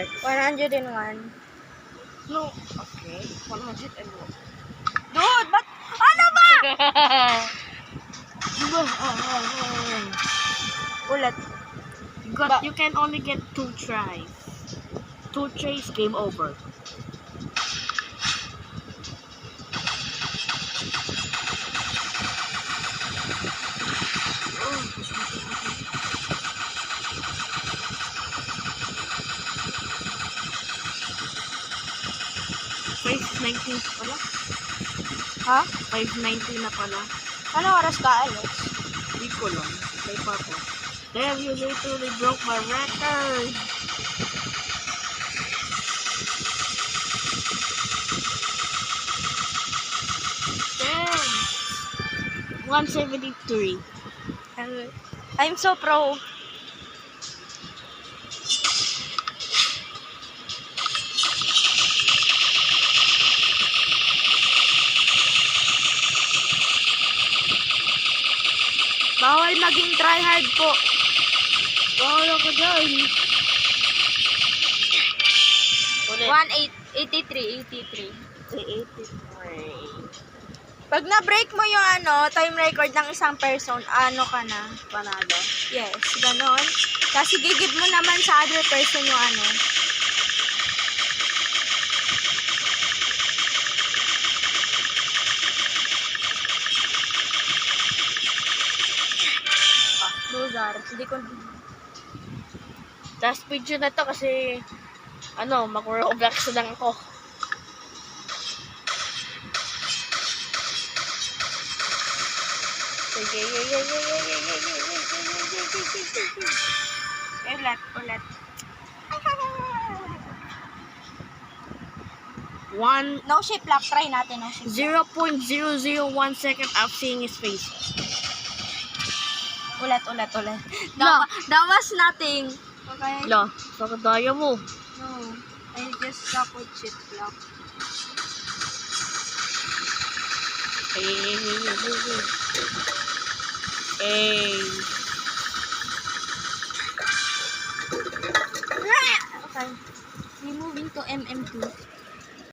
Alex? 101. No. Okay. 101. Dude, ba't? Ano ba? Ulit. You can only get 2 tries. 2 tries, game over. Phase 19 pala. Ha? 5:19 na pala. Ano oras ka, Alex? Hindi ko lang. May papa. Damn, you literally broke my record. Damn. 173. I'm so pro. Bawal maging tryhard po. Bawala ka dyan. Ulit. 83. 83. Pag na-break mo yung time record ng isang person, ano ka na? Panalo. Yes, ganon. Kasi gigib mo naman sa other person yung loser. Hindi ko... Last video na to kasi mag-Roblox lang ako. Ulit. No shape lock. Try natin no shape lock. 0.001 second after seeing his face. Ulit. That was nothing. Okay? La, sakadaya mo. No. I just stuck with shape lock. Hey.